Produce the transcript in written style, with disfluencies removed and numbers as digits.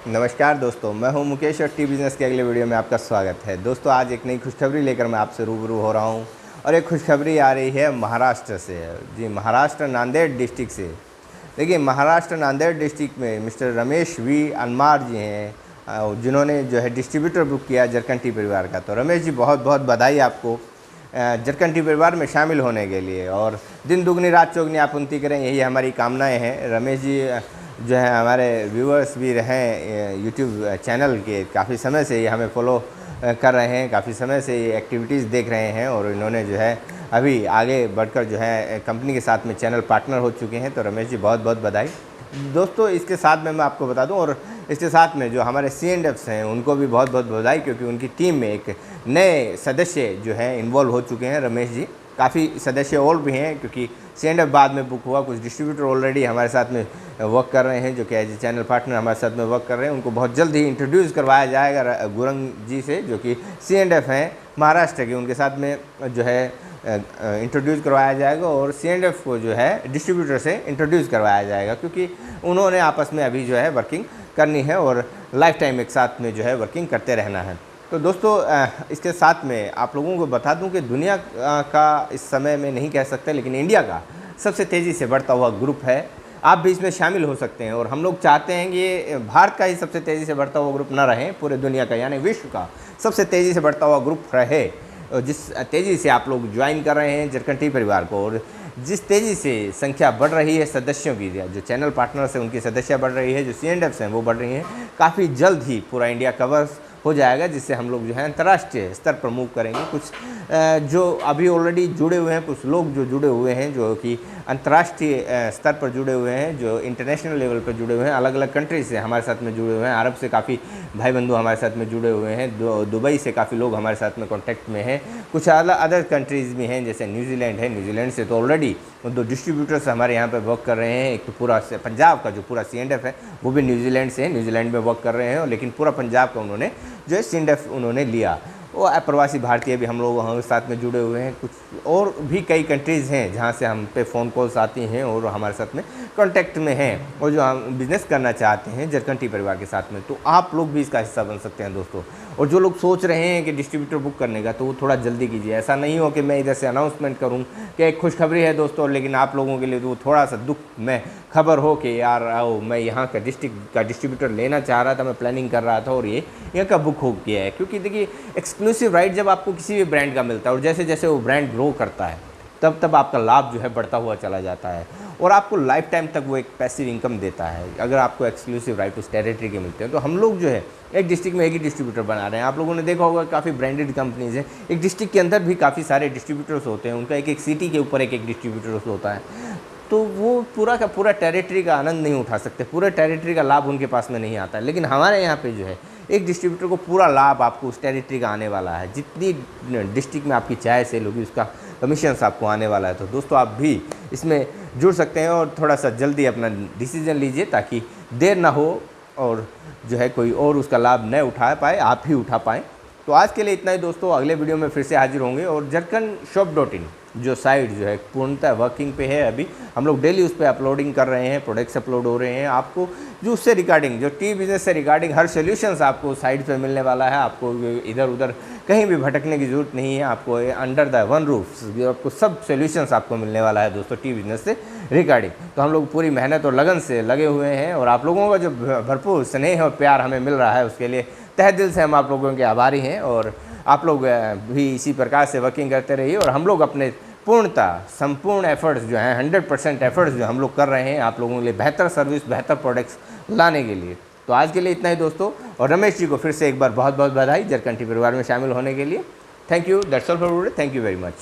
नमस्कार दोस्तों, मैं हूं मुकेश और टी बिज़नेस के अगले वीडियो में आपका स्वागत है। दोस्तों, आज एक नई खुशखबरी लेकर मैं आपसे रूबरू हो रहा हूं और एक खुशखबरी आ रही है महाराष्ट्र से। जी, महाराष्ट्र नांदेड़ डिस्ट्रिक्ट से। देखिए, महाराष्ट्र नांदेड़ डिस्ट्रिक्ट में मिस्टर रमेश वी अनमार जी हैं, जिन्होंने जो है डिस्ट्रीब्यूटर बुक किया जरकन टी परिवार का। तो रमेश जी, बहुत बहुत बधाई आपको जरकन टी परिवार में शामिल होने के लिए, और दिन दुगनी रात चौगनी आप उन्नति करें, यही हमारी कामनाएं हैं। रमेश जी जो है हमारे व्यूअर्स भी रहे यूट्यूब चैनल के, काफ़ी समय से ये हमें फॉलो कर रहे हैं, काफ़ी समय से ये एक्टिविटीज़ देख रहे हैं, और इन्होंने जो है अभी आगे बढ़कर जो है कंपनी के साथ में चैनल पार्टनर हो चुके हैं। तो रमेश जी, बहुत बहुत बधाई। दोस्तों, इसके साथ में मैं आपको बता दूं, और इसके साथ में जो हमारे C&Fs हैं उनको भी बहुत बहुत बधाई, क्योंकि उनकी टीम में एक नए सदस्य जो हैं इन्वॉल्व हो चुके हैं। रमेश जी, काफ़ी सदस्य और भी हैं, क्योंकि C&F बाद में बुक हुआ। कुछ डिस्ट्रीब्यूटर ऑलरेडी हमारे साथ में वर्क कर रहे हैं, जो कि एज ए चैनल पार्टनर हमारे साथ में वर्क कर रहे हैं। उनको बहुत जल्द ही इंट्रोड्यूस करवाया जाएगा गुरंग जी से, जो कि C&F हैं महाराष्ट्र के, उनके साथ में जो है इंट्रोड्यूस करवाया जाएगा, और C&F को जो है डिस्ट्रीब्यूटर से इंट्रोड्यूस करवाया जाएगा, क्योंकि उन्होंने आपस में अभी जो है वर्किंग करनी है और लाइफ टाइम एक साथ में जो है वर्किंग करते रहना है। तो दोस्तों, इसके साथ में आप लोगों को बता दूं कि दुनिया का इस समय में नहीं कह सकते, लेकिन इंडिया का सबसे तेज़ी से बढ़ता हुआ ग्रुप है। आप भी इसमें शामिल हो सकते हैं, और हम लोग चाहते हैं कि भारत का ही सबसे तेज़ी से बढ़ता हुआ ग्रुप ना रहे, पूरे दुनिया का यानी विश्व का सबसे तेज़ी से बढ़ता हुआ ग्रुप रहे। जिस तेज़ी से आप लोग ज्वाइन कर रहे हैं जरकन टी परिवार को, और जिस तेज़ी से संख्या बढ़ रही है सदस्यों की, जो चैनल पार्टनर्स हैं उनकी सदस्या बढ़ रही है, जो C&Fs हैं वो बढ़ रही हैं, काफ़ी जल्द ही पूरा इंडिया कवर हो जाएगा, जिससे हम लोग जो है अंतर्राष्ट्रीय स्तर पर मूव करेंगे। कुछ जो अभी ऑलरेडी जुड़े हुए हैं, कुछ लोग जो जुड़े हुए हैं, जो कि अंतर्राष्ट्रीय स्तर पर जुड़े हुए हैं, जो इंटरनेशनल लेवल पर जुड़े हुए हैं, अलग अलग कंट्री से हमारे साथ में जुड़े हुए हैं। अरब से काफ़ी भाई बंधु हमारे साथ में जुड़े हुए हैं, दुबई से काफ़ी लोग हमारे साथ में कॉन्टैक्ट में हैं, कुछ अदर कंट्रीज़ भी हैं, जैसे न्यूजीलैंड है। न्यूजीलैंड से तो ऑलरेडी 2 डिस्ट्रीब्यूटर्स हमारे यहाँ पर वर्क कर रहे हैं। एक तो पूरा पंजाब का जो पूरा C&F है वो भी न्यूजीलैंड से है, न्यूजीलैंड में वर्क कर रहे हैं, लेकिन पूरा पंजाब का उन्होंने जो है C&F उन्होंने लिया। वो अप्रवासी भारतीय भी हम लोग हमारे साथ में जुड़े हुए हैं। कुछ और भी कई कंट्रीज़ हैं जहाँ से हम पे फ़ोन कॉल्स आती हैं और हमारे साथ में कांटेक्ट में हैं, और जो हम बिज़नेस करना चाहते हैं जरकन टी परिवार के साथ में, तो आप लोग भी इसका हिस्सा बन सकते हैं दोस्तों। और जो लोग सोच रहे हैं कि डिस्ट्रीब्यूटर बुक करने का, तो वो थोड़ा जल्दी कीजिए। ऐसा नहीं हो कि मैं इधर से अनाउंसमेंट करूं कि एक खुशखबरी है दोस्तों, लेकिन आप लोगों के लिए तो थोड़ा सा दुख में खबर हो कि यार आओ, मैं यहाँ का डिस्ट्रिक्ट का डिस्ट्रीब्यूटर लेना चाह रहा था, मैं प्लानिंग कर रहा था, और ये यहाँ का बुक हो गया है। क्योंकि देखिए, एक्सक्लूसिव राइट जब आपको किसी भी ब्रांड का मिलता है, और जैसे जैसे वो ब्रांड ग्रो करता है, तब तब आपका लाभ जो है बढ़ता हुआ चला जाता है, और आपको लाइफ टाइम तक वो एक पैसिव इनकम देता है, अगर आपको एक्सक्लूसिव राइट उस टेरिटरी के मिलते हैं। तो हम लोग जो है एक डिस्ट्रिक्ट में एक ही डिस्ट्रीब्यूटर बना रहे हैं। आप लोगों ने देखा होगा, काफ़ी ब्रांडेड कंपनीज़ हैं, एक डिस्ट्रिक्ट के अंदर भी काफ़ी सारे डिस्ट्रीब्यूटर्स होते हैं, उनका एक एक सिटी के ऊपर एक एक डिस्ट्रीब्यूटर्स होता है। तो वो पूरा का पूरा टेरिटरी का आनंद नहीं उठा सकते, पूरे टेरिटरी का लाभ उनके पास में नहीं आता है। लेकिन हमारे यहाँ पे जो है एक डिस्ट्रीब्यूटर को पूरा लाभ आपको उस टेरिटरी का आने वाला है। जितनी डिस्ट्रिक्ट में आपकी चाय सेल होगी, उसका कमीशंस आपको आने वाला है। तो दोस्तों, आप भी इसमें जुड़ सकते हैं, और थोड़ा सा जल्दी अपना डिसीजन लीजिए, ताकि देर ना हो और जो है कोई और उसका लाभ न उठा पाए, आप ही उठा पाएँ। तो आज के लिए इतना ही दोस्तों, अगले वीडियो में फिर से हाजिर होंगे। और zirconshop.in जो साइट जो है पूर्णतः वर्किंग पे है। अभी हम लोग डेली उस पर अपलोडिंग कर रहे हैं, प्रोडक्ट्स अपलोड हो रहे हैं। आपको जो उससे रिगार्डिंग, जो टी बिज़नेस से रिगार्डिंग हर सोल्यूशंस आपको साइट पे मिलने वाला है। आपको इधर उधर कहीं भी भटकने की ज़रूरत नहीं है। आपको अंडर द वन रूफ आपको सब सोल्यूशंस आपको मिलने वाला है दोस्तों, टी बिज़नेस से रिगार्डिंग। तो हम लोग पूरी मेहनत और लगन से लगे हुए हैं, और आप लोगों का जो भरपूर स्नेह और प्यार हमें मिल रहा है, उसके लिए तहे दिल से हम आप लोगों के आभारी हैं। और आप लोग भी इसी प्रकार से वर्किंग करते रहिए, और हम लोग अपने पूर्णतः संपूर्ण एफर्ट्स जो हैं, 100% एफर्ट्स जो हम लोग कर रहे हैं आप लोगों के लिए बेहतर सर्विस, बेहतर प्रोडक्ट्स लाने के लिए। तो आज के लिए इतना ही दोस्तों, और रमेश जी को फिर से एक बार बहुत बहुत बधाई जरकन टी परिवार में शामिल होने के लिए। Thank you, that's all for today, thank you very much.